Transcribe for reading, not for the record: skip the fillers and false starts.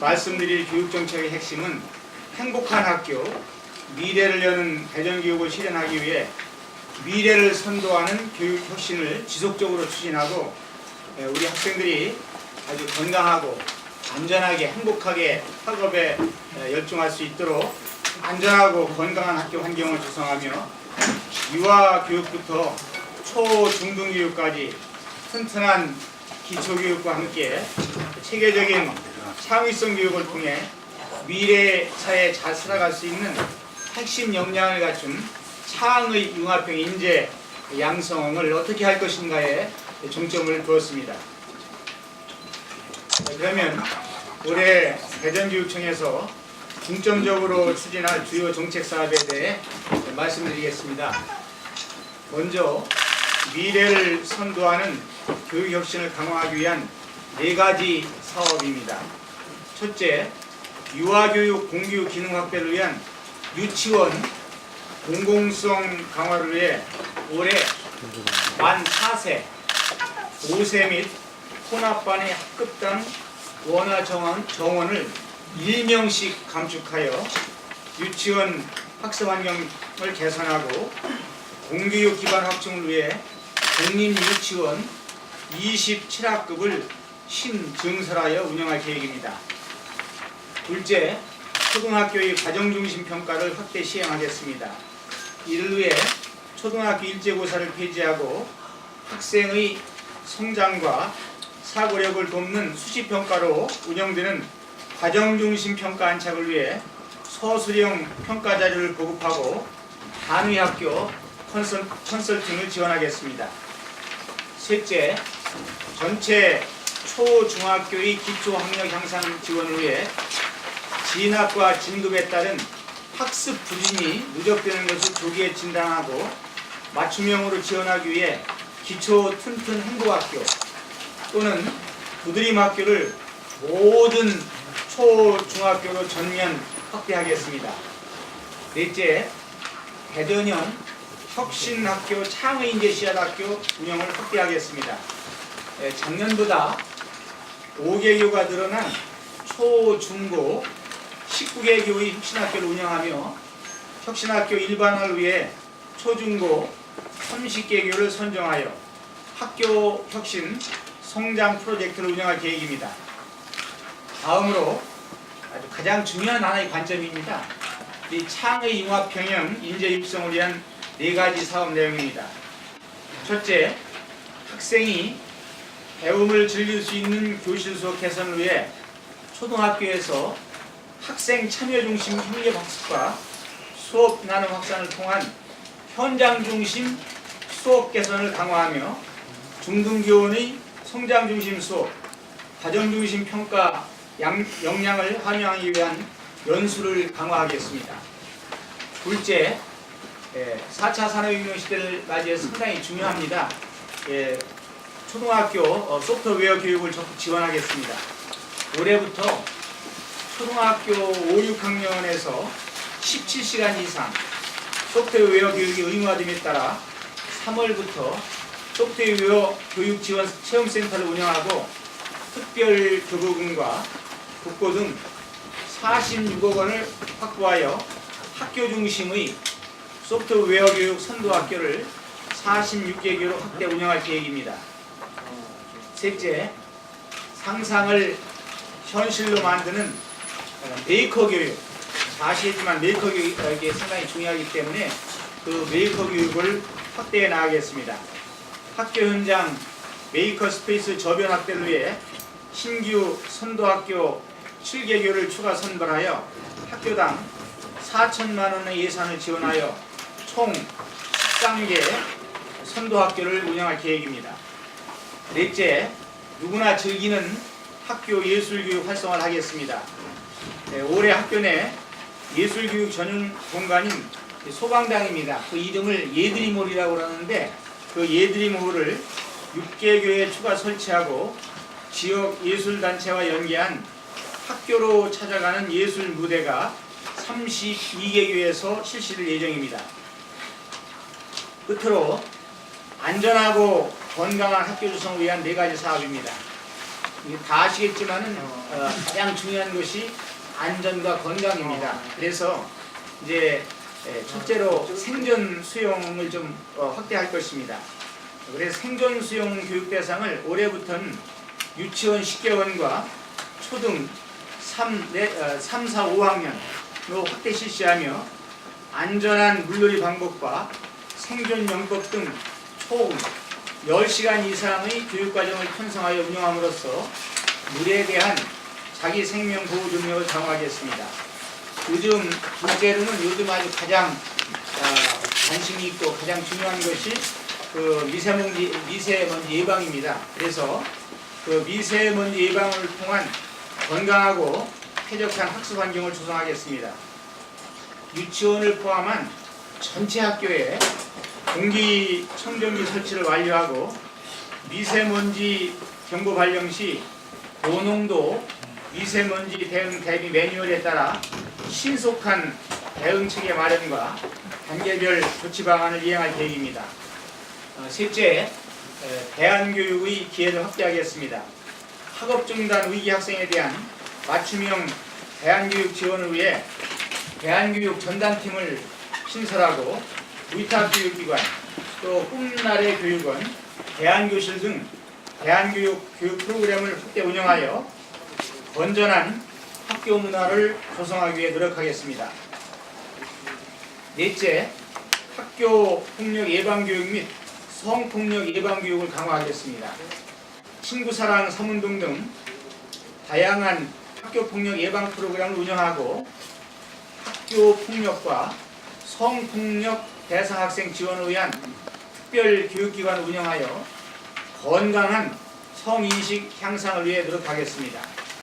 말씀드릴 교육정책의 핵심은 행복한 학교, 미래를 여는 대전교육을 실현하기 위해 미래를 선도하는 교육혁신을 지속적으로 추진하고 우리 학생들이 아주 건강하고 안전하게 행복하게 학업에 열중할 수 있도록 안전하고 건강한 학교 환경을 조성하며 유아교육부터 초, 중등교육까지 튼튼한 기초교육과 함께 체계적인 창의성 교육을 통해 미래 사회에 잘 살아갈 수 있는 핵심 역량을 갖춘 창의 융합형 인재 양성을 어떻게 할 것인가에 중점을 두었습니다. 그러면 올해 대전교육청에서 중점적으로 추진할 주요 정책 사업에 대해 말씀드리겠습니다. 먼저 미래를 선도하는 교육혁신을 강화하기 위한 4가지 사업입니다. 첫째, 유아교육 공교 기능 확대를 위한 유치원 공공성 강화를 위해 올해 만 4세, 5세 및 혼합반의 학급당 원화 정원을 1명씩 감축하여 유치원 학습 환경을 개선하고 공교육 기반 확충을 위해 공립유치원 27학급을 신증설하여 운영할 계획입니다. 둘째, 초등학교의 과정중심 평가를 확대 시행하겠습니다. 이를 위해 초등학교 일제고사를 폐지하고 학생의 성장과 사고력을 돕는 수시평가로 운영되는 과정중심 평가 안착을 위해 서술형 평가 자료를 보급하고 단위학교 컨설팅을 지원하겠습니다. 셋째, 전체 초, 중학교의 기초학력 향상 지원을 위해 진학과 진급에 따른 학습 부진이 누적되는 것을 조기에 진단하고 맞춤형으로 지원하기 위해 기초 튼튼 행복학교 또는 부드림학교를 모든 초, 중학교로 전면 확대하겠습니다. 넷째, 대전형 혁신학교 창의인재 씨앗학교 운영을 확대하겠습니다. 작년보다 5개교가 늘어난 초, 중고 19개 교의 혁신학교를 운영하며 혁신학교 일반화를 위해 초중고 30개 교를 선정하여 학교 혁신 성장 프로젝트를 운영할 계획입니다. 다음으로 아주 가장 중요한 하나의 관점입니다. 이 창의 융합평형 인재 육성을 위한 4가지 사업 내용입니다. 첫째, 학생이 배움을 즐길 수 있는 교실 수업 개선을 위해 초등학교에서 학생 참여 중심 협력 학습과 수업 나눔 확산을 통한 현장 중심 수업 개선을 강화하며 중등교원의 성장 중심 수업, 과정 중심 평가 역량을 함양하기 위한 연수를 강화하겠습니다. 둘째, 4차 산업혁명 시대를 맞이해서 상당히 중요합니다. 초등학교 소프트웨어 교육을 적극 지원하겠습니다. 올해부터 초등학교 5, 6학년에서 17시간 이상 소프트웨어 교육이 의무화됨에 따라 3월부터 소프트웨어 교육 지원 체험센터를 운영하고 특별교부금과 국고 등 46억 원을 확보하여 학교 중심의 소프트웨어 교육 선도학교를 46개교로 확대 운영할 계획입니다. 셋째, 상상을 현실로 만드는 메이커 교육. 아시겠지만 메이커 교육이 상당히 중요하기 때문에 그 메이커 교육을 확대해 나가겠습니다. 학교 현장 메이커 스페이스 저변 확대를 위해 신규 선도학교 7개교를 추가 선발하여 학교당 4천만 원의 예산을 지원하여 총 13개 선도학교를 운영할 계획입니다. 넷째, 누구나 즐기는 학교 예술교육 활성화를 하겠습니다. 올해 학교 내 예술교육 전용 공간인 소방당입니다. 그 이름을 예드림홀이라고 하는데 그 예드림홀을 6개교에 추가 설치하고 지역 예술단체와 연계한 학교로 찾아가는 예술 무대가 32개교에서 실시될 예정입니다. 끝으로 안전하고 건강한 학교 조성을 위한 4가지 사업입니다. 이게 다 아시겠지만은 가장 중요한 것이 안전과 건강입니다. 그래서 이제 첫째로 생존 수용을 좀 확대할 것입니다. 그래서 생존 수용 교육 대상을 올해부터는 유치원 10개원과 초등 3, 4, 5학년으로 확대 실시하며 안전한 물놀이 방법과 생존 영법 등 총 10시간 이상의 교육과정을 편성하여 운영함으로써 물에 대한 자기 생명 보호 능력을 강화하겠습니다. 요즘 둘째로는 요즘 아주 가장 관심이 있고 가장 중요한 것이 그 미세먼지 예방입니다. 그래서 그 미세먼지 예방을 통한 건강하고 쾌적한 학습 환경을 조성하겠습니다. 유치원을 포함한 전체 학교에 공기청정기 설치를 완료하고 미세먼지 경보 발령 시 고농도 미세먼지 대응 대비 매뉴얼에 따라 신속한 대응 체계 마련과 단계별 조치 방안을 이행할 계획입니다. 셋째, 대안교육의 기회를 확대하겠습니다. 학업 중단 위기 학생에 대한 맞춤형 대안교육 지원을 위해 대안교육 전담팀을 신설하고 위탁교육기관, 또 꿈나래 교육원, 대안교실 등 대안교육 교육 프로그램을 확대 운영하여 건전한 학교 문화를 조성하기 위해 노력하겠습니다. 넷째, 학교 폭력 예방교육 및 성폭력 예방교육을 강화하겠습니다. 친구사랑 삼운동 등 다양한 학교 폭력 예방 프로그램을 운영하고 학교 폭력과 성폭력 대상 학생 지원을 위한 특별 교육기관을 운영하여 건강한 성인식 향상을 위해 노력하겠습니다.